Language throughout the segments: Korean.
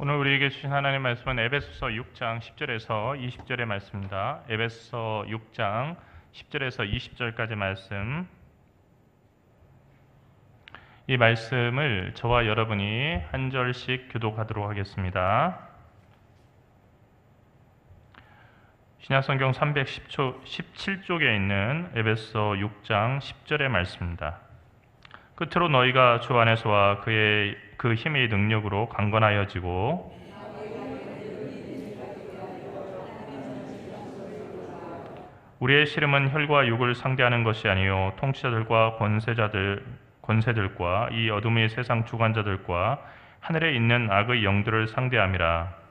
오늘 우리에게 주신 하나님의 말씀은 에베소서 6장 10절에서 20절의 말씀입니다. 에베소서 6장 10절에서 20절까지 말씀. 이 말씀을 저와 여러분이 한 절씩 교독하도록 하겠습니다. 신약성경 317쪽에 있는 에베소서 6장 10절의 말씀입니다. 끝으로 너희가 주 안에서와 그의 그 힘의 능력으로 강건하여지고 우리의 씨름은 혈과 육을 상대하는 것이 아니요 통치자들과 권세들과 이 어둠의 세상 주관자들과 하늘에 있는 악의 영들을 상대함이라.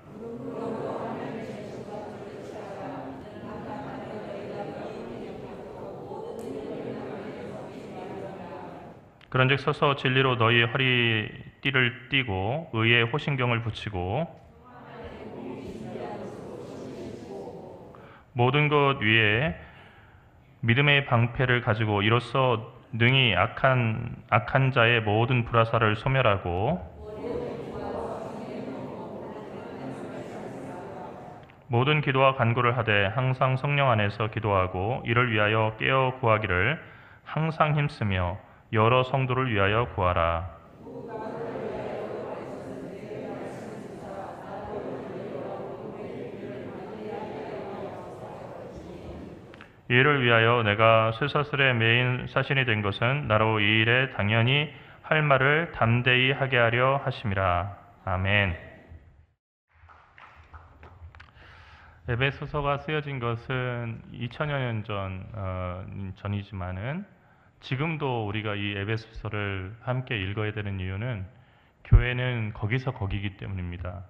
그런즉 서서 진리로 너희 허리띠를 띠고 의의 호신경을 붙이고 모든 것 위에 믿음의 방패를 가지고 이로써 능히 악한 자의 모든 불화살을 소멸하고 모든 기도와 간구를 하되 항상 성령 안에서 기도하고 이를 위하여 깨어 구하기를 항상 힘쓰며 여러 성도를 위하여 구하라. 이를 위하여 내가 쇠사슬에 매인 사신이 된 것은 나로 이 일에 당연히 할 말을 담대히 하게 하려 하심이라. 아멘. 에베소서가 쓰여진 것은 2000여 년 전이지만은 지금도 우리가 이 에베소서를 함께 읽어야 되는 이유는 교회는 거기서 거기기 때문입니다.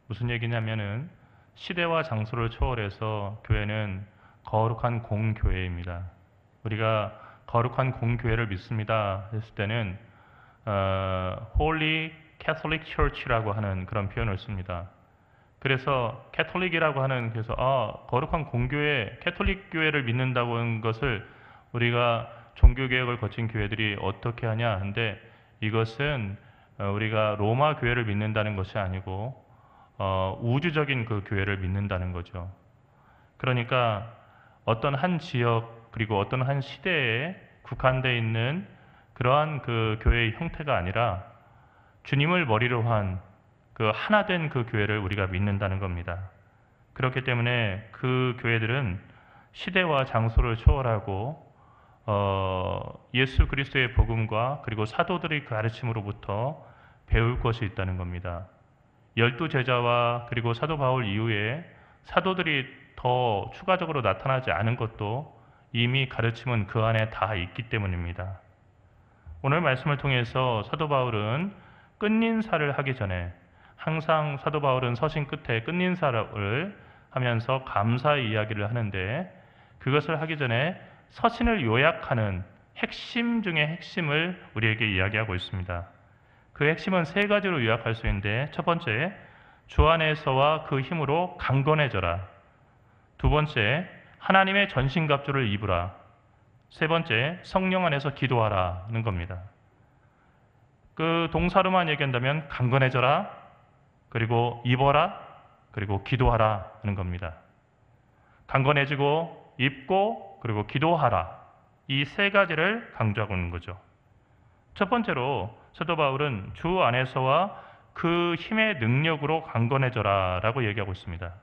무슨 얘기냐면은 시대와 장소를 초월해서 교회는 거룩한 공교회입니다. 우리가 거룩한 공교회를 믿습니다 했을 때는 Holy Catholic Church라고 하는 그런 표현을 씁니다. 그래서 캐톨릭이라고 하는 거룩한 공교회, 캐톨릭 교회를 믿는다고 하는 것을 우리가 종교개혁을 거친 교회들이 어떻게 하냐 하는데 이것은 우리가 로마 교회를 믿는다는 것이 아니고 우주적인 그 교회를 믿는다는 거죠. 그러니까 어떤 한 지역 그리고 어떤 한 시대에 국한되어 있는 그러한 그 교회의 형태가 아니라 주님을 머리로 한 그 하나된 그 교회를 우리가 믿는다는 겁니다. 그렇기 때문에 그 교회들은 시대와 장소를 초월하고 예수 그리스도의 복음과 그리고 사도들의 가르침으로부터 배울 것이 있다는 겁니다. 12제자와 그리고 사도 바울 이후에 사도들이 더 추가적으로 나타나지 않은 것도 이미 가르침은 그 안에 다 있기 때문입니다. 오늘 말씀을 통해서 사도 바울은 끝인사를 하기 전에 항상 사도 바울은 서신 끝에 끝인사를 하면서 감사의 이야기를 하는데 그것을 하기 전에 서신을 요약하는 핵심 중의 핵심을 우리에게 이야기하고 있습니다. 그 핵심은 세 가지로 요약할 수 있는데 첫 번째, 주 안에서와 그 힘으로 강건해져라. 두 번째, 하나님의 전신갑주를 입으라. 세 번째, 성령 안에서 기도하라는 겁니다. 그 동사로만 얘기한다면 강건해져라, 그리고 입어라, 그리고 기도하라 하는 겁니다. 강건해지고 입고 그리고 기도하라. 이 세 가지를 강조하고 있는 거죠. 첫 번째로 사도 바울은 주 안에서와 그 힘의 능력으로 강건해져라 라고 얘기하고 있습니다.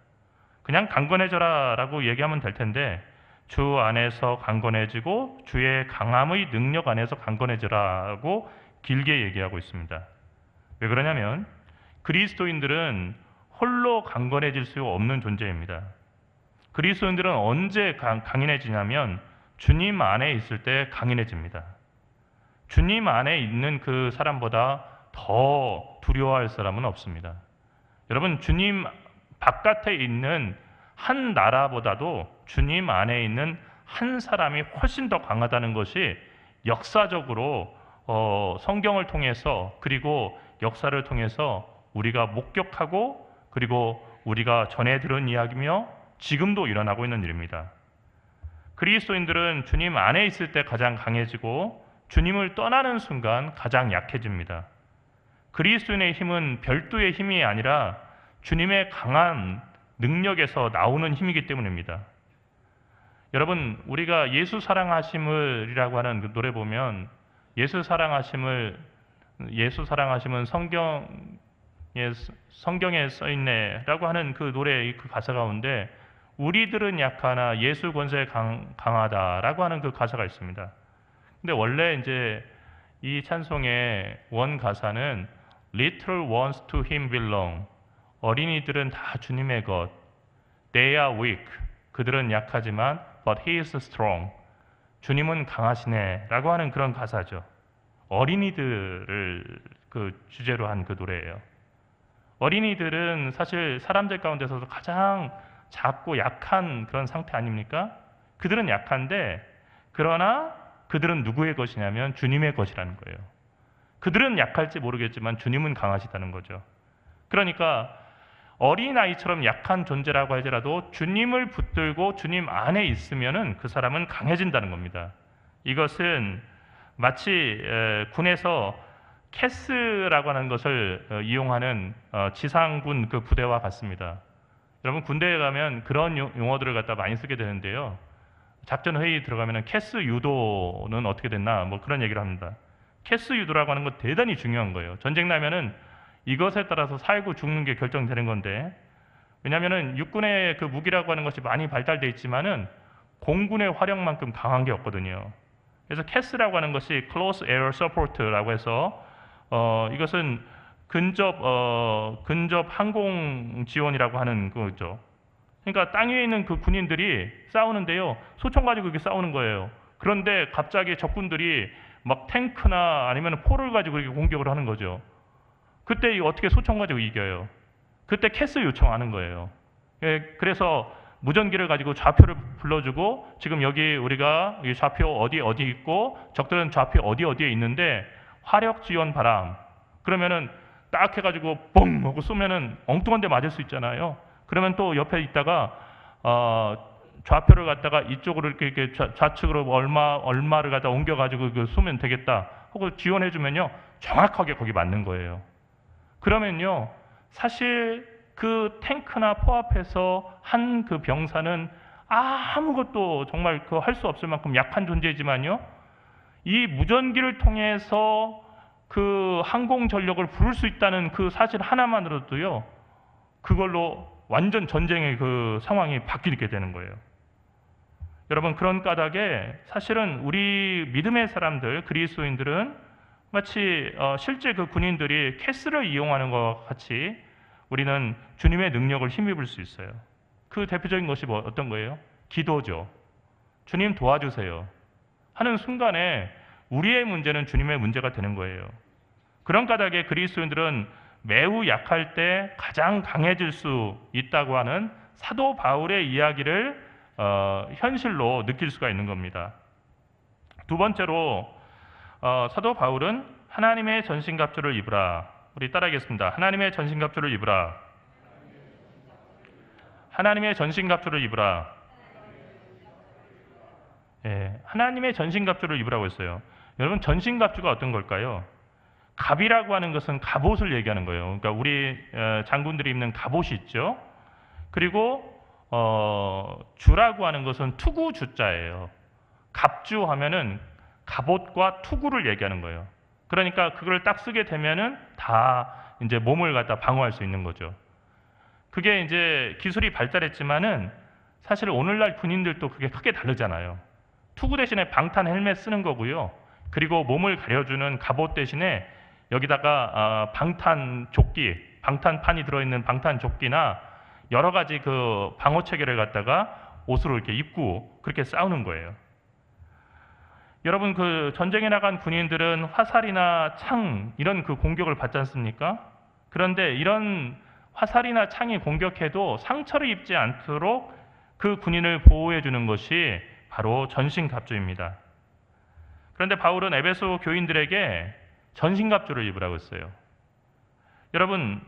그냥 강건해져라 라고 얘기하면 될 텐데 주 안에서 강건해지고 주의 강함의 능력 안에서 강건해져라 라고 길게 얘기하고 있습니다. 왜 그러냐면 그리스도인들은 홀로 강건해질 수 없는 존재입니다. 그리스도인들은 언제 강인해지냐면 주님 안에 있을 때 강인해집니다. 주님 안에 있는 그 사람보다 더 두려워할 사람은 없습니다. 여러분, 주님 바깥에 있는 한 나라보다도 주님 안에 있는 한 사람이 훨씬 더 강하다는 것이 역사적으로 성경을 통해서 그리고 역사를 통해서 우리가 목격하고 그리고 우리가 전해 들은 이야기며 지금도 일어나고 있는 일입니다. 그리스도인들은 주님 안에 있을 때 가장 강해지고 주님을 떠나는 순간 가장 약해집니다. 그리스도인의 힘은 별도의 힘이 아니라 주님의 강한 능력에서 나오는 힘이기 때문입니다. 여러분, 우리가 예수 사랑하심을이라고 하는 그 노래 보면 예수 사랑하심은 성경에 써 있네라고 하는 그 노래의 그 가사 가운데 우리들은 약하나 예수 권세 강하다라고 하는 그 가사가 있습니다. 근데 원래 이제 이 찬송의 원 가사는 Little ones to him belong. 어린이들은 다 주님의 것. They are weak. 그들은 약하지만 but he is strong. 주님은 강하시네 라고 하는 그런 가사죠. 어린이들을 그 주제로 한 그 노래예요. 어린이들은 사실 사람들 가운데서도 가장 작고 약한 그런 상태 아닙니까? 그들은 약한데 그러나 그들은 누구의 것이냐면 주님의 것이라는 거예요. 그들은 약할지 모르겠지만 주님은 강하시다는 거죠. 그러니까 어린아이처럼 약한 존재라고 하더라도 주님을 붙들고 주님 안에 있으면은 그 사람은 강해진다는 겁니다. 이것은 마치 군에서 캐스라고 하는 것을 이용하는 지상군 그 부대와 같습니다. 여러분 군대에 가면 그런 용어들을 갖다 많이 쓰게 되는데요. 작전 회의 들어가면 캐스 유도는 어떻게 됐나 뭐 그런 얘기를 합니다. 캐스 유도라고 하는 건 대단히 중요한 거예요. 전쟁 나면은 이것에 따라서 살고 죽는 게 결정되는 건데, 왜냐하면은 육군의 그 무기라고 하는 것이 많이 발달돼 있지만은 공군의 화력만큼 강한 게 없거든요. 그래서 캐스라고 하는 것이 Close Air Support라고 해서 이것은 근접 항공 지원이라고 하는 거죠. 그러니까 땅 위에 있는 그 군인들이 싸우는데요, 소총 가지고 이렇게 싸우는 거예요. 그런데 갑자기 적군들이 막 탱크나 아니면 포를 가지고 이렇게 공격을 하는 거죠. 그때 어떻게 소총 가지고 이겨요? 그때 캐스 요청하는 거예요. 그래서 무전기를 가지고 좌표를 불러주고 지금 여기 우리가 좌표 어디 있고 적들은 좌표 어디에 있는데 화력 지원 바람. 그러면은 딱 해가지고 뻥 하고 쏘면은 엉뚱한 데 맞을 수 있잖아요. 그러면 또 옆에 있다가 좌표를 갖다가 이쪽으로 이렇게 좌측으로 얼마를 갖다 옮겨가지고 쏘면 되겠다 하고 지원해주면요 정확하게 거기 맞는 거예요. 그러면요 사실 그 탱크나 포 앞에서 한 그 병사는 아무것도 정말 그 할 수 없을 만큼 약한 존재이지만요 이 무전기를 통해서 그 항공 전력을 부를 수 있다는 그 사실 하나만으로도요 그걸로 완전 전쟁의 그 상황이 바뀌게 되는 거예요. 여러분 그런 까닭에 사실은 우리 믿음의 사람들 그리스도인들은 마치 실제 그 군인들이 캐스를 이용하는 것과 같이 우리는 주님의 능력을 힘입을 수 있어요. 그 대표적인 것이 어떤 거예요? 기도죠. 주님 도와주세요 하는 순간에 우리의 문제는 주님의 문제가 되는 거예요. 그런 까닭에 그리스도인들은 매우 약할 때 가장 강해질 수 있다고 하는 사도 바울의 이야기를 현실로 느낄 수가 있는 겁니다. 두 번째로 사도 바울은 하나님의 전신갑주를 입으라. 우리 따라하겠습니다. 하나님의 전신갑주를 입으라. 하나님의 전신갑주를 입으라. 예, 하나님의 전신갑주를 입으라고 했어요. 여러분 전신갑주가 어떤 걸까요? 갑이라고 하는 것은 갑옷을 얘기하는 거예요. 그러니까 우리 장군들이 입는 갑옷이 있죠. 그리고 주라고 하는 것은 투구 주자예요. 갑주 하면은 갑옷과 투구를 얘기하는 거예요. 그러니까 그걸 딱 쓰게 되면은 다 이제 몸을 갖다 방어할 수 있는 거죠. 그게 이제 기술이 발달했지만은 사실 오늘날 군인들도 그게 크게 다르잖아요. 투구 대신에 방탄 헬멧 쓰는 거고요. 그리고 몸을 가려주는 갑옷 대신에 여기다가 방탄 조끼, 방탄판이 들어있는 방탄 조끼나 여러 가지 그 방어 체계를 갖다가 옷으로 이렇게 입고 그렇게 싸우는 거예요. 여러분 그 전쟁에 나간 군인들은 화살이나 창 이런 그 공격을 받지 않습니까? 그런데 이런 화살이나 창이 공격해도 상처를 입지 않도록 그 군인을 보호해 주는 것이 바로 전신갑주입니다. 그런데 바울은 에베소 교인들에게 전신갑주를 입으라고 했어요. 여러분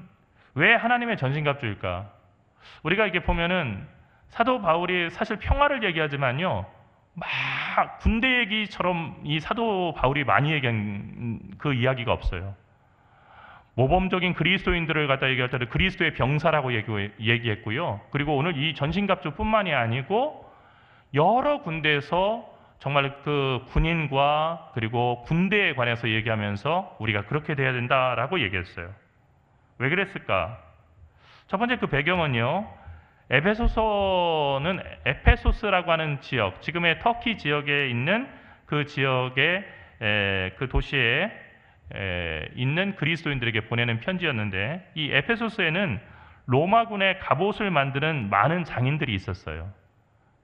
왜 하나님의 전신갑주일까? 우리가 이렇게 보면은 사도 바울이 사실 평화를 얘기하지만요 막 군대 얘기처럼 이 사도 바울이 많이 얘기한 그 이야기가 없어요. 모범적인 그리스도인들을 갖다 얘기할 때는 그리스도의 병사라고 얘기했고요. 그리고 오늘 이 전신갑주뿐만이 아니고 여러 군데에서 정말 그 군인과 그리고 군대에 관해서 얘기하면서 우리가 그렇게 돼야 된다라고 얘기했어요. 왜 그랬을까? 첫 번째 그 배경은요. 에베소서는 에페소스라고 하는 지역, 지금의 터키 지역에 있는 그 지역의 그 도시에 있는 그리스도인들에게 보내는 편지였는데, 이 에페소스에는 로마군의 갑옷을 만드는 많은 장인들이 있었어요.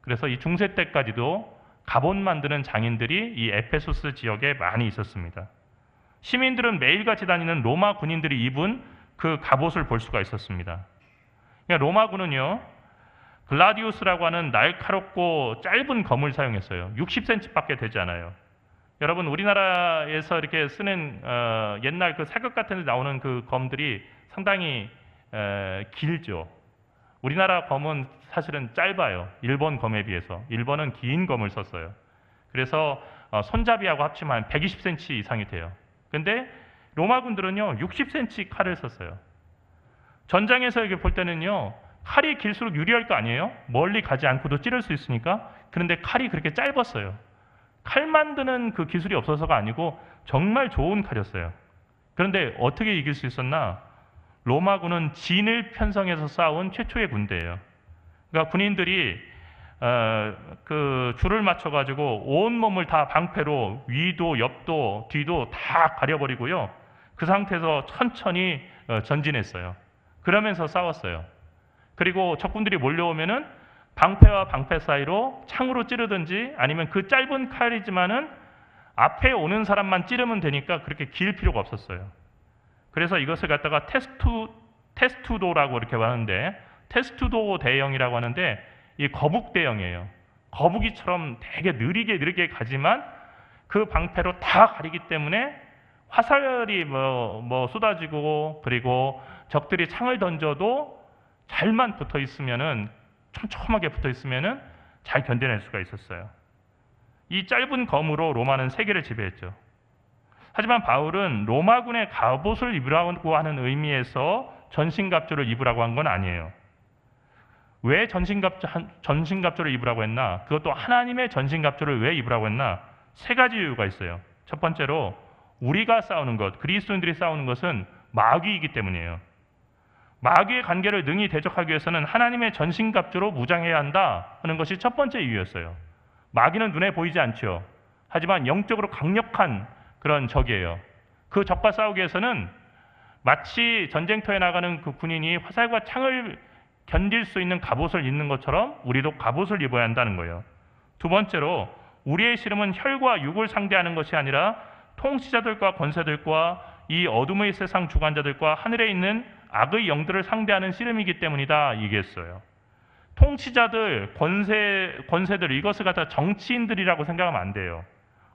그래서 이 중세 때까지도 갑옷 만드는 장인들이 이 에페소스 지역에 많이 있었습니다. 시민들은 매일같이 다니는 로마 군인들이 입은 그 갑옷을 볼 수가 있었습니다. 그러니까 로마군은요, 글라디우스라고 하는 날카롭고 짧은 검을 사용했어요. 60cm밖에 되지 않아요. 여러분, 우리나라에서 이렇게 쓰는 옛날 그 사극 같은 데 나오는 그 검들이 상당히 길죠. 우리나라 검은 사실은 짧아요. 일본 검에 비해서. 일본은 긴 검을 썼어요. 그래서 손잡이하고 합치면 120cm 이상이 돼요. 근데 로마군들은요 60cm 칼을 썼어요. 전장에서 이렇게 볼 때는요 칼이 길수록 유리할 거 아니에요? 멀리 가지 않고도 찌를 수 있으니까. 그런데 칼이 그렇게 짧았어요. 칼 만드는 그 기술이 없어서가 아니고 정말 좋은 칼이었어요. 그런데 어떻게 이길 수 있었나? 로마군은 진을 편성해서 싸운 최초의 군대예요. 그러니까 군인들이 그 줄을 맞춰가지고 온 몸을 다 방패로 위도 옆도 뒤도 다 가려버리고요. 그 상태에서 천천히 전진했어요. 그러면서 싸웠어요. 그리고 적군들이 몰려오면은 방패와 방패 사이로 창으로 찌르든지 아니면 그 짧은 칼이지만은 앞에 오는 사람만 찌르면 되니까 그렇게 길 필요가 없었어요. 그래서 이것을 갖다가 테스투도라고 이렇게 하는데, 테스투도 대형이라고 하는데 이 거북 대형이에요. 거북이처럼 되게 느리게 가지만 그 방패로 다 가리기 때문에 화살이 뭐 쏟아지고, 그리고 적들이 창을 던져도 잘만 붙어 있으면은, 촘촘하게 붙어 있으면은 잘 견뎌낼 수가 있었어요. 이 짧은 검으로 로마는 세계를 지배했죠. 하지만 바울은 로마군의 갑옷을 입으라고 하는 의미에서 전신갑주를 입으라고 한 건 아니에요. 왜 전신갑주를 입으라고 했나? 그것도 하나님의 전신갑주를 왜 입으라고 했나? 세 가지 이유가 있어요. 첫 번째로 우리가 싸우는 것, 그리스도인들이 싸우는 것은 마귀이기 때문이에요. 마귀의 관계를 능히 대적하기 위해서는 하나님의 전신갑주로 무장해야 한다 하는 것이 첫 번째 이유였어요. 마귀는 눈에 보이지 않죠. 하지만 영적으로 강력한 그런 적이에요. 그 적과 싸우기 위해서는 마치 전쟁터에 나가는 그 군인이 화살과 창을 견딜 수 있는 갑옷을 입는 것처럼 우리도 갑옷을 입어야 한다는 거예요. 두 번째로 우리의 씨름은 혈과 육을 상대하는 것이 아니라 통치자들과 권세들과 이 어둠의 세상 주관자들과 하늘에 있는 악의 영들을 상대하는 씨름이기 때문이다 얘기했어요. 통치자들, 권세들, 이것을 갖다 정치인들이라고 생각하면 안 돼요.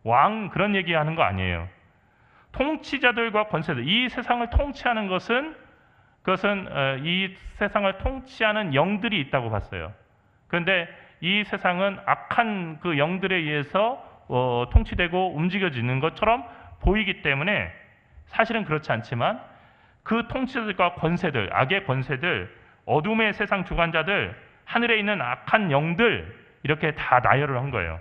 왕 그런 얘기하는 거 아니에요. 통치자들과 권세들, 이 세상을 통치하는 그것은 이 세상을 통치하는 영들이 있다고 봤어요. 그런데 이 세상은 악한 그 영들에 의해서 통치되고 움직여지는 것처럼 보이기 때문에 사실은 그렇지 않지만 그 통치자들과 권세들, 악의 권세들, 어둠의 세상 주관자들, 하늘에 있는 악한 영들, 이렇게 다 나열을 한 거예요.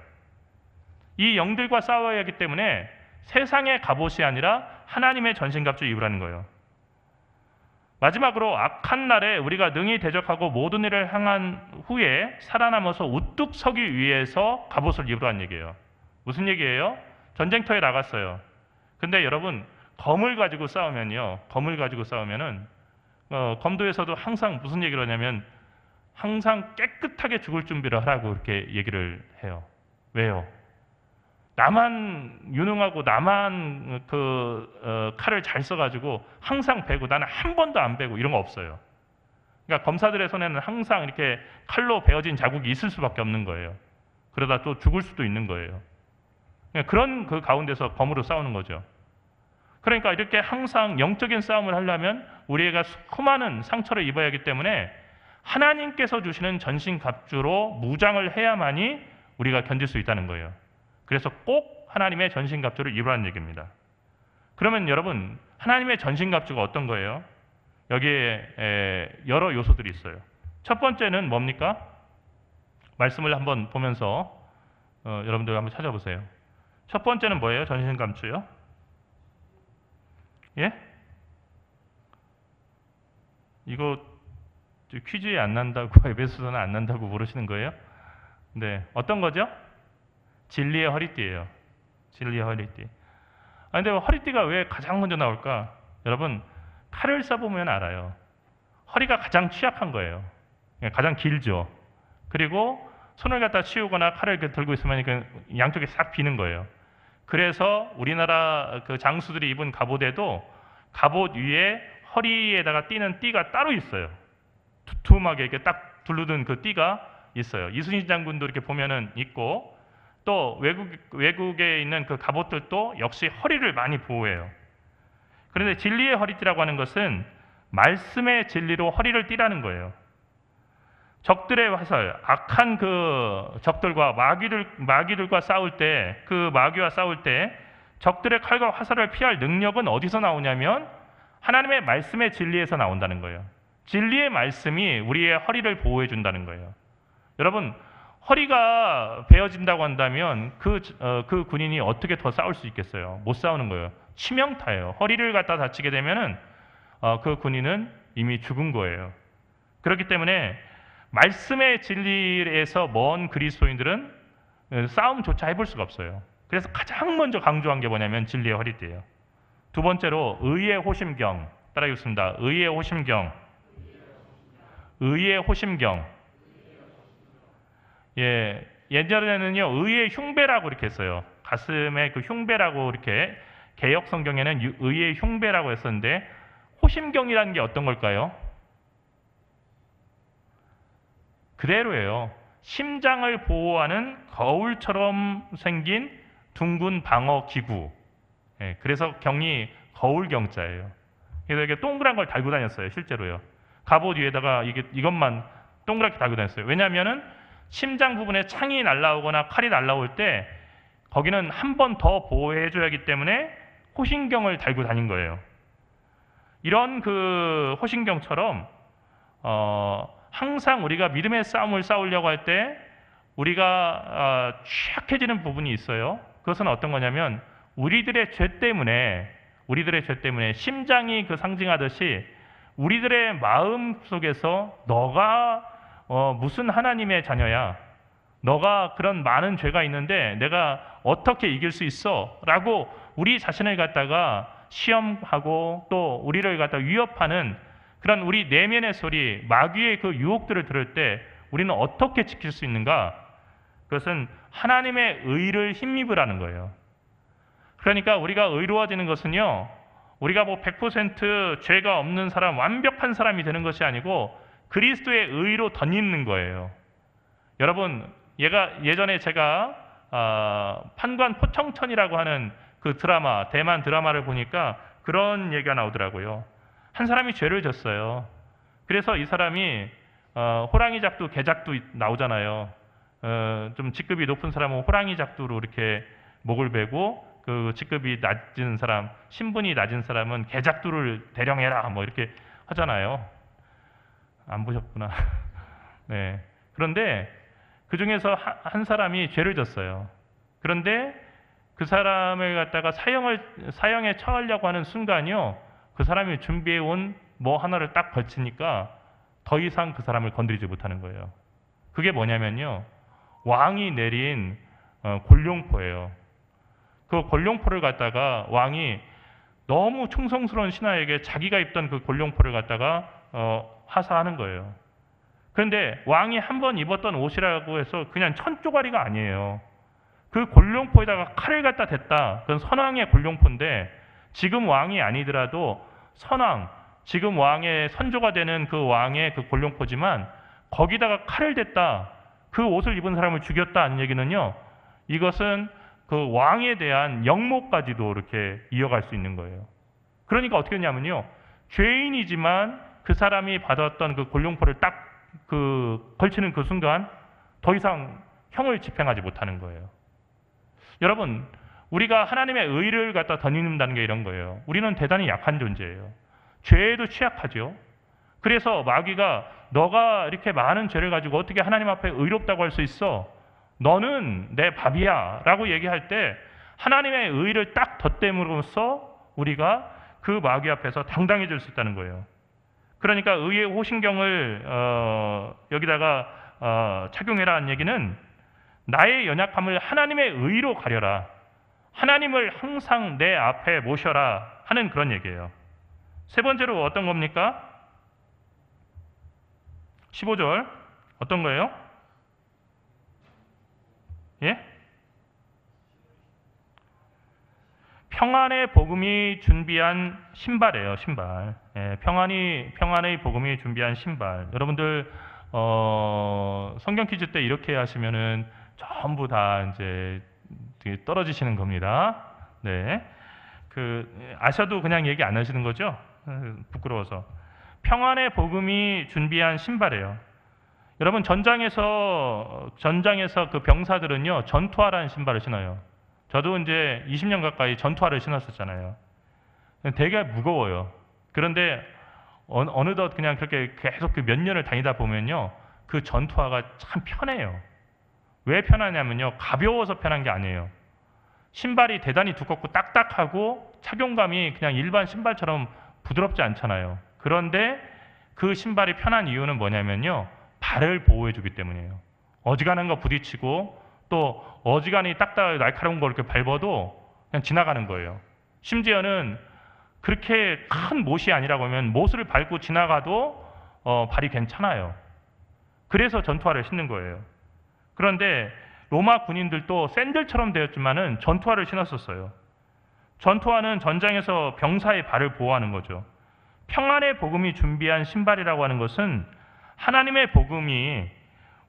이 영들과 싸워야 하기 때문에 세상의 갑옷이 아니라 하나님의 전신갑주 입으라는 거예요. 마지막으로 악한 날에 우리가 능히 대적하고 모든 일을 행한 후에 살아남아서 우뚝 서기 위해서 갑옷을 입으라는 얘기예요. 무슨 얘기예요? 전쟁터에 나갔어요. 근데 여러분, 검을 가지고 싸우면요, 검도에서도 항상 무슨 얘기를 하냐면 항상 깨끗하게 죽을 준비를 하라고 이렇게 얘기를 해요. 왜요? 나만 유능하고 나만 칼을 잘 써가지고 항상 베고 나는 한 번도 안 베고 이런 거 없어요. 그러니까 검사들의 손에는 항상 이렇게 칼로 베어진 자국이 있을 수밖에 없는 거예요. 그러다 또 죽을 수도 있는 거예요. 그러니까 그런 그 가운데서 검으로 싸우는 거죠. 그러니까 이렇게 항상 영적인 싸움을 하려면 우리가 수많은 상처를 입어야 하기 때문에 하나님께서 주시는 전신갑주로 무장을 해야만이 우리가 견딜 수 있다는 거예요. 그래서 꼭 하나님의 전신갑주를 입으라는 얘기입니다. 그러면 여러분, 하나님의 전신갑주가 어떤 거예요? 여기에 여러 요소들이 있어요. 첫 번째는 뭡니까? 말씀을 한번 보면서 여러분들 한번 찾아보세요. 첫 번째는 뭐예요? 전신갑주요? 예? 이거 퀴즈에 안 난다고 에베소서는 안 난다고 모르시는 거예요? 네, 어떤 거죠? 진리의 허리띠예요. 진리의 허리띠. 근데 허리띠가 왜 가장 먼저 나올까? 여러분, 칼을 써보면 알아요. 허리가 가장 취약한 거예요. 가장 길죠. 그리고 손을 갖다 치우거나 칼을 들고 있으면 양쪽에 싹 비는 거예요. 그래서 우리나라 그 장수들이 입은 갑옷에도 갑옷 위에 허리에다가 띠는 띠가 따로 있어요. 두툼하게 이렇게 딱 두르던 그 띠가 있어요. 이순신 장군도 이렇게 보면은 있고, 또 외국에 있는 그 갑옷들도 역시 허리를 많이 보호해요. 그런데 진리의 허리띠라고 하는 것은 말씀의 진리로 허리를 띠라는 거예요. 적들의 화살, 악한 그 적들과 마귀들과 싸울 때, 그 마귀와 싸울 때 적들의 칼과 화살을 피할 능력은 어디서 나오냐면 하나님의 말씀의 진리에서 나온다는 거예요. 진리의 말씀이 우리의 허리를 보호해 준다는 거예요. 여러분, 허리가 베어진다고 한다면 그 군인이 어떻게 더 싸울 수 있겠어요? 못 싸우는 거예요. 치명타예요. 허리를 갖다 다치게 되면은 그 군인은 이미 죽은 거예요. 그렇기 때문에 말씀의 진리에서 먼 그리스도인들은 싸움조차 해볼 수가 없어요. 그래서 가장 먼저 강조한 게 뭐냐면 진리의 허리띠예요. 두 번째로 의의 호심경. 따라하겠습니다. 의의 호심경. 의의 호심경. 예, 예전에는요 의의 흉배라고 이렇게 했어요. 가슴에 그 흉배라고 이렇게 개역 성경에는 의의 흉배라고 했었는데 호심경이라는 게 어떤 걸까요? 그대로예요. 심장을 보호하는 거울처럼 생긴 둥근 방어 기구. 예, 그래서 경이 거울경자예요. 그래서 이게 동그란 걸 달고 다녔어요, 실제로요. 갑옷 위에다가 이것만 동그랗게 달고 다녔어요. 왜냐하면은 심장 부분에 창이 날라오거나 칼이 날라올 때 거기는 한 번 더 보호해줘야 하기 때문에 호신경을 달고 다닌 거예요. 이런 그 호신경처럼 항상 우리가 믿음의 싸움을 싸우려고 할 때 우리가 취약해지는 부분이 있어요. 그것은 어떤 거냐면 우리들의 죄 때문에 심장이 그 상징하듯이 우리들의 마음 속에서 너가 무슨 하나님의 자녀야? 너가 그런 많은 죄가 있는데 내가 어떻게 이길 수 있어? 라고 우리 자신을 갖다가 시험하고 또 우리를 갖다 위협하는 그런 우리 내면의 소리, 마귀의 그 유혹들을 들을 때 우리는 어떻게 지킬 수 있는가? 그것은 하나님의 의를 힘입으라는 거예요. 그러니까 우리가 의로워지는 것은요, 우리가 뭐 100% 죄가 없는 사람, 완벽한 사람이 되는 것이 아니고 그리스도의 의로 덧입는 거예요. 여러분, 예전에 제가 판관 포청천이라고 하는 그 드라마, 대만 드라마를 보니까 그런 얘기가 나오더라고요. 한 사람이 죄를 졌어요. 그래서 이 사람이 호랑이 작두, 개 작두 나오잖아요. 좀 직급이 높은 사람은 호랑이 작두로 이렇게 목을 베고 그 직급이 낮은 사람, 신분이 낮은 사람은 개 작두를 대령해라 뭐 이렇게 하잖아요. 안 보셨구나. 네. 그런데 그 중에서 한 사람이 죄를 졌어요. 그런데 그 사람을 갖다가 사형에 처하려고 하는 순간이요, 그 사람이 준비해온 뭐 하나를 딱 걸치니까 더 이상 그 사람을 건드리지 못하는 거예요. 그게 뭐냐면요, 왕이 내린 곤룡포예요. 그 곤룡포를 갖다가 왕이 너무 충성스러운 신하에게 자기가 입던 그 곤룡포를 갖다가 하사하는 거예요. 그런데 왕이 한 번 입었던 옷이라고 해서 그냥 천조가리가 아니에요. 그 곤룡포에다가 칼을 갖다 댔다. 그건 선왕의 곤룡포인데 지금 왕이 아니더라도 선왕, 지금 왕의 선조가 되는 그 왕의 그 곤룡포지만 거기다가 칼을 댔다. 그 옷을 입은 사람을 죽였다 하는 얘기는요, 이것은 그 왕에 대한 영모까지도 이렇게 이어갈 수 있는 거예요. 그러니까 어떻게 했냐면요, 죄인이지만 그 사람이 받았던 그 곤룡포를 딱 걸치는 그 순간 더 이상 형을 집행하지 못하는 거예요. 여러분, 우리가 하나님의 의를 갖다 덧입는다는 게 이런 거예요. 우리는 대단히 약한 존재예요. 죄에도 취약하죠. 그래서 마귀가 너가 이렇게 많은 죄를 가지고 어떻게 하나님 앞에 의롭다고 할 수 있어? 너는 내 밥이야 라고 얘기할 때 하나님의 의를 딱 덧대므로써 우리가 그 마귀 앞에서 당당해질 수 있다는 거예요. 그러니까 의의 호신경을 여기다가 착용해라는 얘기는 나의 연약함을 하나님의 의로 가려라. 하나님을 항상 내 앞에 모셔라 하는 그런 얘기예요. 세 번째로 어떤 겁니까? 15절 어떤 거예요? 예? 평안의 복음이 준비한 신발이에요. 신발. 예, 평안의 복음이 준비한 신발. 여러분들 성경 퀴즈 때 이렇게 하시면은 전부 다 이제 떨어지시는 겁니다. 네, 아셔도 그냥 얘기 안 하시는 거죠? 부끄러워서. 평안의 복음이 준비한 신발이에요. 여러분 전장에서 그 병사들은요 전투화라는 신발을 신어요. 저도 이제 20년 가까이 전투화를 신었었잖아요. 되게 무거워요. 그런데 어느덧 그냥 그렇게 계속 몇 년을 다니다 보면요 그 전투화가 참 편해요. 왜 편하냐면요 가벼워서 편한 게 아니에요. 신발이 대단히 두껍고 딱딱하고 착용감이 그냥 일반 신발처럼 부드럽지 않잖아요. 그런데 그 신발이 편한 이유는 뭐냐면요 발을 보호해 주기 때문이에요. 어지간한 거 부딪히고 또 어지간히 딱딱하게 날카로운 거 이렇게 밟아도 그냥 지나가는 거예요. 심지어는 그렇게 큰 못이 아니라고 하면 못을 밟고 지나가도 발이 괜찮아요. 그래서 전투화를 신는 거예요. 그런데 로마 군인들도 샌들처럼 되었지만은 전투화를 신었었어요. 전투화는 전장에서 병사의 발을 보호하는 거죠. 평안의 복음이 준비한 신발이라고 하는 것은 하나님의 복음이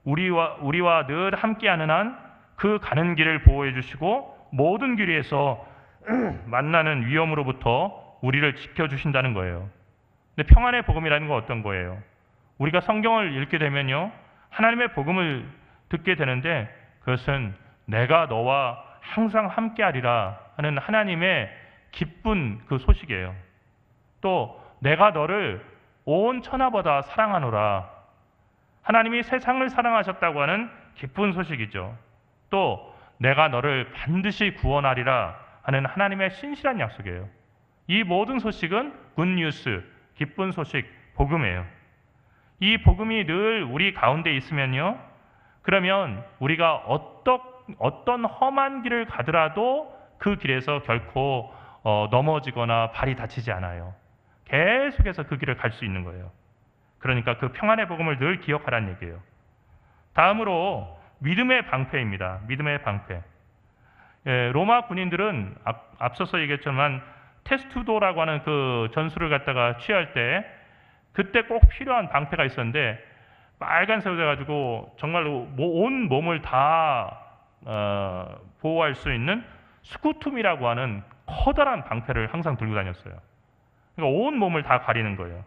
우리와 늘 함께하는 한 그 가는 길을 보호해 주시고 모든 길에서 만나는 위험으로부터 우리를 지켜주신다는 거예요. 근데 평안의 복음이라는 건 어떤 거예요? 우리가 성경을 읽게 되면요 하나님의 복음을 듣게 되는데 그것은 내가 너와 항상 함께하리라 하는 하나님의 기쁜 그 소식이에요. 또 내가 너를 온 천하보다 사랑하노라. 하나님이 세상을 사랑하셨다고 하는 기쁜 소식이죠. 또 내가 너를 반드시 구원하리라 하는 하나님의 신실한 약속이에요. 이 모든 소식은 굿뉴스, 기쁜 소식, 복음이에요. 이 복음이 늘 우리 가운데 있으면요 그러면 우리가 어떤 험한 길을 가더라도 그 길에서 결코 넘어지거나 발이 다치지 않아요. 계속해서 그 길을 갈 수 있는 거예요. 그러니까 그 평안의 복음을 늘 기억하라는 얘기예요. 다음으로 믿음의 방패입니다. 믿음의 방패. 예, 로마 군인들은 앞서서 얘기했지만 테스투도라고 하는 그 전술을 갖다가 취할 때 그때 꼭 필요한 방패가 있었는데 빨간색으로 돼가지고 정말로 온 몸을 다 보호할 수 있는 스쿠툼이라고 하는 커다란 방패를 항상 들고 다녔어요. 그러니까 온 몸을 다 가리는 거예요.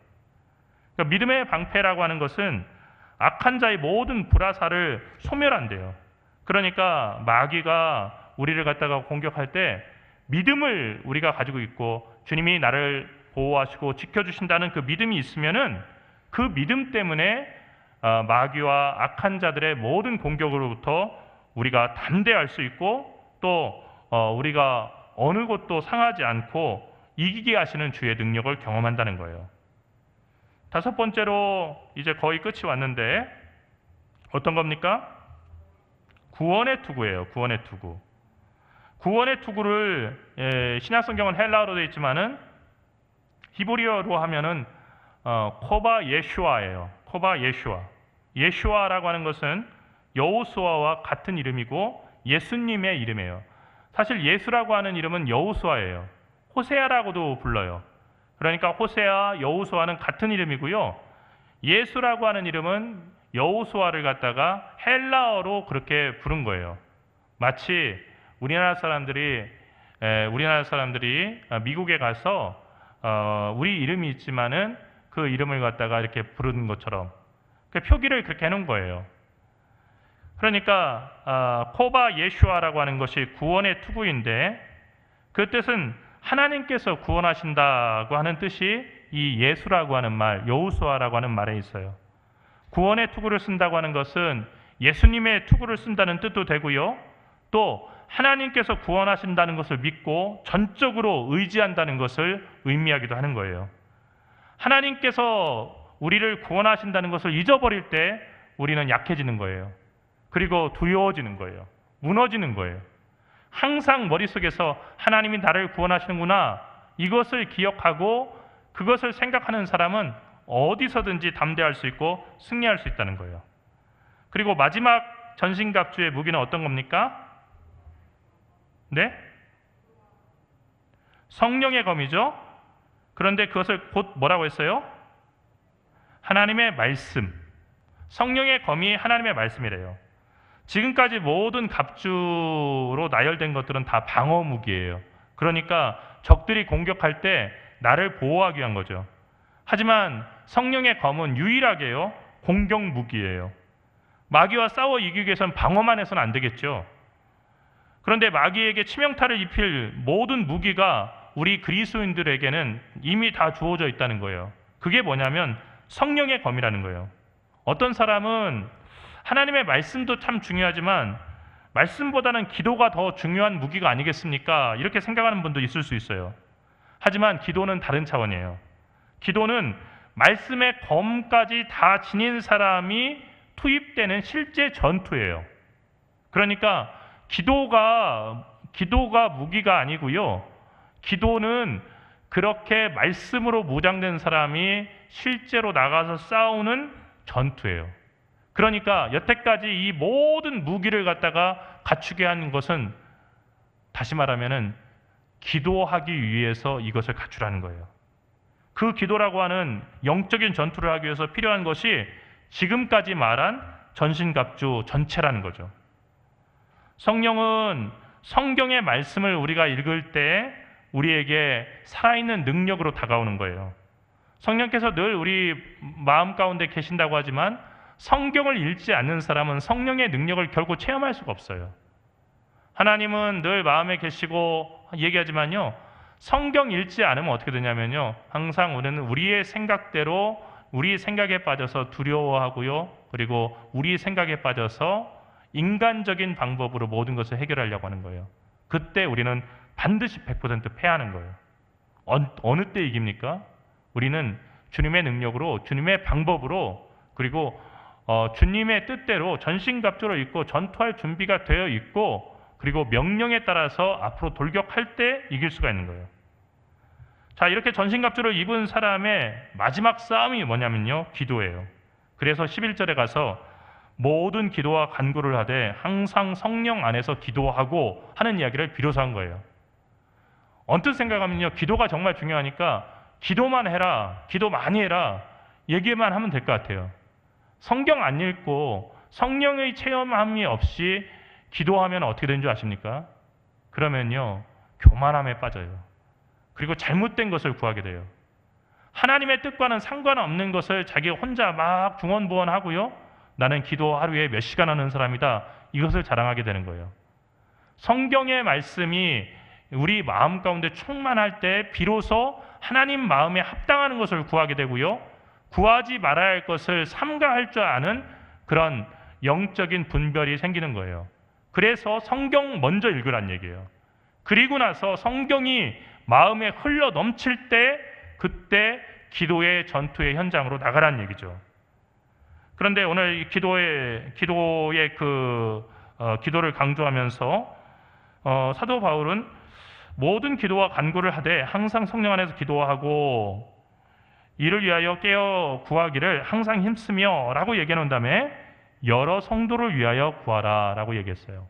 그러니까 믿음의 방패라고 하는 것은 악한 자의 모든 불화살을 소멸한대요. 그러니까 마귀가 우리를 갖다가 공격할 때 믿음을 우리가 가지고 있고 주님이 나를 보호하시고 지켜주신다는 그 믿음이 있으면은 그 믿음 때문에 마귀와 악한 자들의 모든 공격으로부터 우리가 담대할 수 있고 또 우리가 어느 곳도 상하지 않고 이기게 하시는 주의 능력을 경험한다는 거예요. 다섯 번째로 이제 거의 끝이 왔는데 어떤 겁니까? 구원의 투구예요. 구원의 투구. 구원의 투구를 신약성경은 헬라어로 되어 있지만은 히브리어로 하면은 코바 예슈아예요. 코바 예슈아. 예슈아라고 하는 것은 여호수아와 같은 이름이고 예수님의 이름이에요. 사실 예수라고 하는 이름은 여호수아예요. 호세아라고도 불러요. 그러니까 호세아, 여호수아는 같은 이름이고요. 예수라고 하는 이름은 여호수아를 갖다가 헬라어로 그렇게 부른 거예요. 마치 우리나라 사람들이 미국에 가서 우리 이름이 있지만은 그 이름을 갖다가 이렇게 부르는 것처럼 그 표기를 그렇게 해놓은 거예요. 그러니까 코바 예슈아라고 하는 것이 구원의 투구인데 그 뜻은 하나님께서 구원하신다고 하는 뜻이 이 예수라고 하는 말, 여호수아라고 하는 말에 있어요. 구원의 투구를 쓴다고 하는 것은 예수님의 투구를 쓴다는 뜻도 되고요. 또 하나님께서 구원하신다는 것을 믿고 전적으로 의지한다는 것을 의미하기도 하는 거예요. 하나님께서 우리를 구원하신다는 것을 잊어버릴 때 우리는 약해지는 거예요. 그리고 두려워지는 거예요. 무너지는 거예요. 항상 머릿속에서 하나님이 나를 구원하시는구나 이것을 기억하고 그것을 생각하는 사람은 어디서든지 담대할 수 있고 승리할 수 있다는 거예요. 그리고 마지막 전신갑주의 무기는 어떤 겁니까? 네? 성령의 검이죠. 그런데 그것을 곧 뭐라고 했어요? 하나님의 말씀. 성령의 검이 하나님의 말씀이래요. 지금까지 모든 갑주로 나열된 것들은 다 방어 무기예요. 그러니까 적들이 공격할 때 나를 보호하기 위한 거죠. 하지만 성령의 검은 유일하게요 공격 무기예요. 마귀와 싸워 이기기 위해서는 방어만 해서는 안 되겠죠. 그런데 마귀에게 치명타를 입힐 모든 무기가 우리 그리스도인들에게는 이미 다 주어져 있다는 거예요. 그게 뭐냐면 성령의 검이라는 거예요. 어떤 사람은 하나님의 말씀도 참 중요하지만 말씀보다는 기도가 더 중요한 무기가 아니겠습니까? 이렇게 생각하는 분도 있을 수 있어요. 하지만 기도는 다른 차원이에요. 기도는 말씀의 검까지 다 지닌 사람이 투입되는 실제 전투예요. 그러니까 기도가 무기가 아니고요. 기도는 그렇게 말씀으로 무장된 사람이 실제로 나가서 싸우는 전투예요. 그러니까 여태까지 이 모든 무기를 갖다가 갖추게 한 것은 다시 말하면은 기도하기 위해서 이것을 갖추라는 거예요. 그 기도라고 하는 영적인 전투를 하기 위해서 필요한 것이 지금까지 말한 전신갑주 전체라는 거죠. 성령은 성경의 말씀을 우리가 읽을 때 우리에게 살아있는 능력으로 다가오는 거예요. 성령께서 늘 우리 마음 가운데 계신다고 하지만 성경을 읽지 않는 사람은 성령의 능력을 결코 체험할 수가 없어요. 하나님은 늘 마음에 계시고 얘기하지만요. 성경 읽지 않으면 어떻게 되냐면요. 항상 우리는 우리의 생각대로 우리 생각에 빠져서 두려워하고요. 그리고 우리 생각에 빠져서 인간적인 방법으로 모든 것을 해결하려고 하는 거예요. 그때 우리는 반드시 100% 패하는 거예요. 어느 때 이깁니까? 우리는 주님의 능력으로 주님의 방법으로 그리고 주님의 뜻대로 전신갑주로 입고 전투할 준비가 되어 있고 그리고 명령에 따라서 앞으로 돌격할 때 이길 수가 있는 거예요. 자, 이렇게 전신갑주를 입은 사람의 마지막 싸움이 뭐냐면요. 기도예요. 그래서 11절에 가서 모든 기도와 간구를 하되 항상 성령 안에서 기도하고 하는 이야기를 비로소 한 거예요. 언뜻 생각하면요. 기도가 정말 중요하니까 기도만 해라, 기도 많이 해라 얘기만 하면 될 것 같아요. 성경 안 읽고 성령의 체험함이 없이 기도하면 어떻게 되는 줄 아십니까? 그러면요. 교만함에 빠져요. 그리고 잘못된 것을 구하게 돼요. 하나님의 뜻과는 상관없는 것을 자기 혼자 막 중언부언하고요. 나는 기도 하루에 몇 시간 하는 사람이다. 이것을 자랑하게 되는 거예요. 성경의 말씀이 우리 마음 가운데 충만할 때 비로소 하나님 마음에 합당하는 것을 구하게 되고요. 구하지 말아야 할 것을 삼가할 줄 아는 그런 영적인 분별이 생기는 거예요. 그래서 성경 먼저 읽으란 얘기예요. 그리고 나서 성경이 마음에 흘러 넘칠 때 그때 기도의 전투의 현장으로 나가란 얘기죠. 그런데 오늘 이 기도의 기도를 강조하면서 사도 바울은 모든 기도와 간구를 하되 항상 성령 안에서 기도하고 이를 위하여 깨어 구하기를 항상 힘쓰며 라고 얘기해 놓은 다음에 여러 성도를 위하여 구하라 라고 얘기했어요.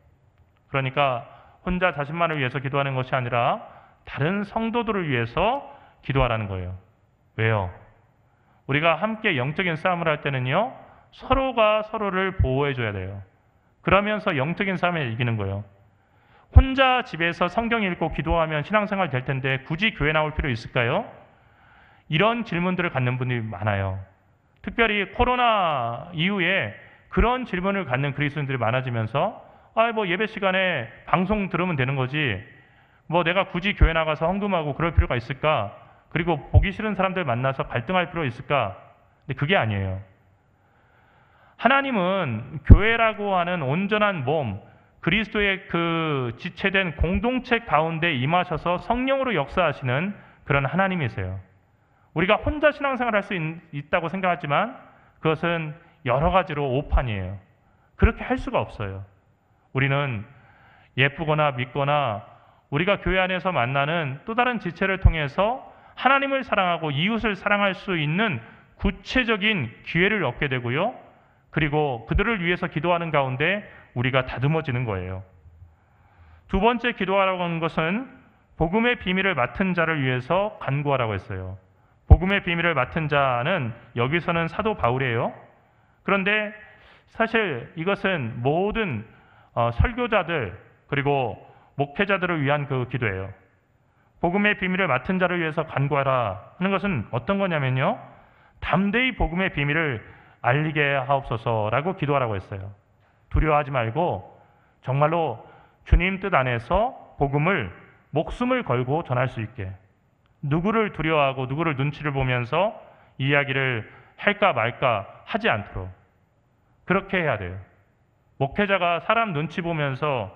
그러니까 혼자 자신만을 위해서 기도하는 것이 아니라 다른 성도들을 위해서 기도하라는 거예요. 왜요? 우리가 함께 영적인 싸움을 할 때는요. 서로가 서로를 보호해 줘야 돼요. 그러면서 영적인 싸움에 이기는 거예요. 혼자 집에서 성경 읽고 기도하면 신앙생활 될 텐데 굳이 교회 나올 필요 있을까요? 이런 질문들을 갖는 분들이 많아요. 특별히 코로나 이후에 그런 질문을 갖는 그리스도인들이 많아지면서 뭐 예배 시간에 방송 들으면 되는 거지 뭐 내가 굳이 교회 나가서 헌금하고 그럴 필요가 있을까? 그리고 보기 싫은 사람들 만나서 갈등할 필요 있을까? 근데 그게 아니에요. 하나님은 교회라고 하는 온전한 몸, 그리스도의 그 지체된 공동체 가운데 임하셔서 성령으로 역사하시는 그런 하나님이세요. 우리가 혼자 신앙생활을 할 수 있다고 생각하지만 그것은 여러 가지로 오판이에요. 그렇게 할 수가 없어요. 우리는 예쁘거나 믿거나 우리가 교회 안에서 만나는 또 다른 지체를 통해서 하나님을 사랑하고 이웃을 사랑할 수 있는 구체적인 기회를 얻게 되고요. 그리고 그들을 위해서 기도하는 가운데 우리가 다듬어지는 거예요. 두 번째 기도하라고 하는 것은 복음의 비밀을 맡은 자를 위해서 간구하라고 했어요. 복음의 비밀을 맡은 자는 여기서는 사도 바울이에요. 그런데 사실 이것은 모든 설교자들 그리고 목회자들을 위한 그 기도예요. 복음의 비밀을 맡은 자를 위해서 간구하라 하는 것은 어떤 거냐면요. 담대히 복음의 비밀을 알리게 하옵소서라고 기도하라고 했어요. 두려워하지 말고 정말로 주님 뜻 안에서 복음을 목숨을 걸고 전할 수 있게, 누구를 두려워하고 누구를 눈치를 보면서 이야기를 할까 말까 하지 않도록 그렇게 해야 돼요. 목회자가 사람 눈치 보면서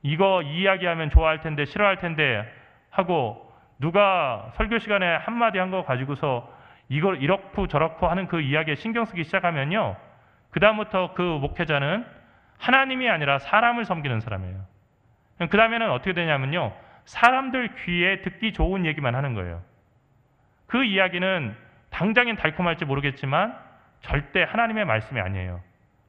이거 이야기하면 좋아할 텐데 싫어할 텐데 하고 누가 설교 시간에 한마디 한 거 가지고서 이걸 이렇고 저렇고 하는 그 이야기에 신경 쓰기 시작하면요. 그 다음부터 그 목회자는 하나님이 아니라 사람을 섬기는 사람이에요. 그 다음에는 어떻게 되냐면요. 사람들 귀에 듣기 좋은 얘기만 하는 거예요. 그 이야기는 당장엔 달콤할지 모르겠지만 절대 하나님의 말씀이 아니에요.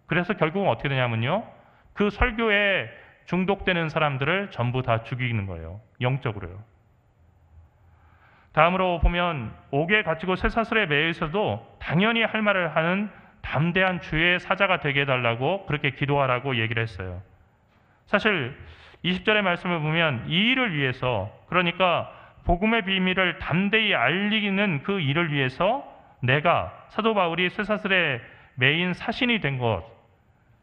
그래서 결국은 어떻게 되냐면요. 그 설교에 중독되는 사람들을 전부 다 죽이는 거예요. 영적으로요. 다음으로 보면 옥에 갇히고 쇠사슬에 매여 있어도 당연히 할 말을 하는 담대한 주의 사자가 되게 해달라고 그렇게 기도하라고 얘기를 했어요. 사실 20절의 말씀을 보면 이 일을 위해서, 그러니까 복음의 비밀을 담대히 알리는 그 일을 위해서 내가 사도 바울이 쇠사슬에 매인 사신이 된 것,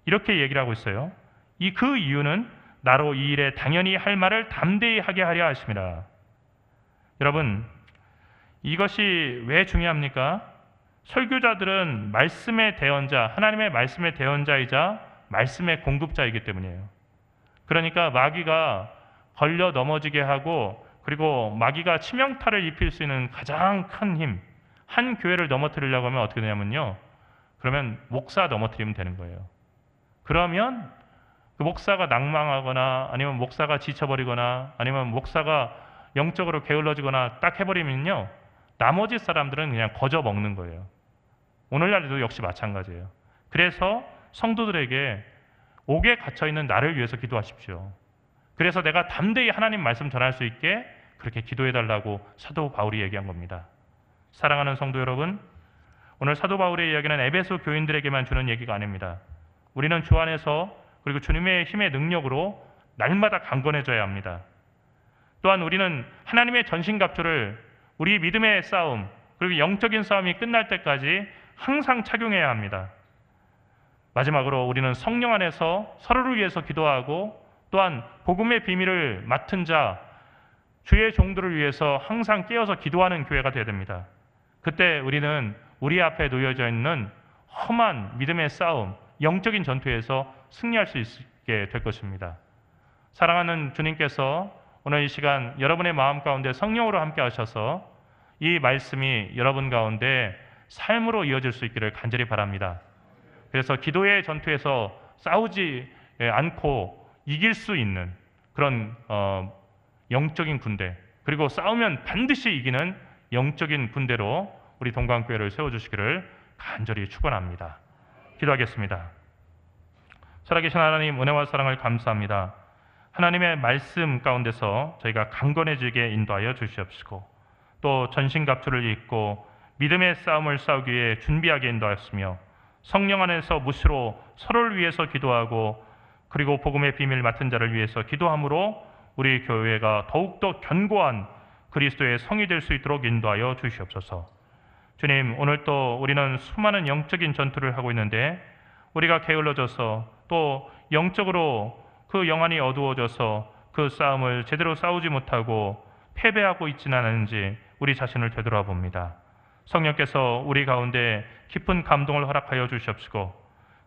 이렇게 얘기를 하고 있어요. 그 이유는 나로 이 일에 당연히 할 말을 담대히 하게 하려 하심이라. 여러분, 이것이 왜 중요합니까? 설교자들은 말씀의 대언자, 하나님의 말씀의 대언자이자 말씀의 공급자이기 때문이에요. 그러니까 마귀가 걸려 넘어지게 하고 그리고 마귀가 치명타를 입힐 수 있는 가장 큰 힘, 한 교회를 넘어뜨리려고 하면 어떻게 되냐면요. 그러면 목사 넘어뜨리면 되는 거예요. 그러면 그 목사가 낭망하거나 아니면 목사가 지쳐버리거나 아니면 목사가 영적으로 게을러지거나 딱 해버리면요. 나머지 사람들은 그냥 거저 먹는 거예요. 오늘날도 역시 마찬가지예요. 그래서 성도들에게 옥에 갇혀있는 나를 위해서 기도하십시오. 그래서 내가 담대히 하나님 말씀 전할 수 있게 그렇게 기도해달라고 사도 바울이 얘기한 겁니다. 사랑하는 성도 여러분, 오늘 사도 바울의 이야기는 에베소 교인들에게만 주는 얘기가 아닙니다. 우리는 주 안에서 그리고 주님의 힘의 능력으로 날마다 강건해져야 합니다. 또한 우리는 하나님의 전신갑주를 우리 믿음의 싸움 그리고 영적인 싸움이 끝날 때까지 항상 착용해야 합니다. 마지막으로 우리는 성령 안에서 서로를 위해서 기도하고 또한 복음의 비밀을 맡은 자, 주의 종들을 위해서 항상 깨어서 기도하는 교회가 되어야 됩니다. 그때 우리는 우리 앞에 놓여져 있는 험한 믿음의 싸움, 영적인 전투에서 승리할 수 있게 될 것입니다. 사랑하는 주님께서 오늘 이 시간 여러분의 마음 가운데 성령으로 함께 하셔서 이 말씀이 여러분 가운데 삶으로 이어질 수 있기를 간절히 바랍니다. 그래서 기도의 전투에서 싸우지 않고 이길 수 있는 그런 영적인 군대, 그리고 싸우면 반드시 이기는 영적인 군대로 우리 동광교회를 세워주시기를 간절히 축원합니다. 기도하겠습니다. 살아계신 하나님, 은혜와 사랑을 감사합니다. 하나님의 말씀 가운데서 저희가 강건해지게 인도하여 주시옵시고 또 전신갑주를 입고 믿음의 싸움을 싸우기 위해 준비하게 인도하였으며 성령 안에서 무시로 서로를 위해서 기도하고 그리고 복음의 비밀 맡은 자를 위해서 기도함으로 우리 교회가 더욱더 견고한 그리스도의 성이 될 수 있도록 인도하여 주시옵소서. 주님, 오늘 또 우리는 수많은 영적인 전투를 하고 있는데 우리가 게을러져서 또 영적으로 그 영안이 어두워져서 그 싸움을 제대로 싸우지 못하고 패배하고 있지는 않은지 우리 자신을 되돌아봅니다. 성령께서 우리 가운데 깊은 감동을 허락하여 주시옵시고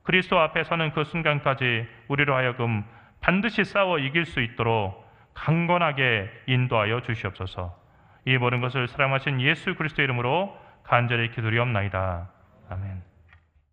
그리스도 앞에 서는 그 순간까지 우리로 하여금 반드시 싸워 이길 수 있도록 강건하게 인도하여 주시옵소서. 이 모든 것을 사랑하신 예수 그리스도의 이름으로 간절히 기도리옵나이다. 아멘.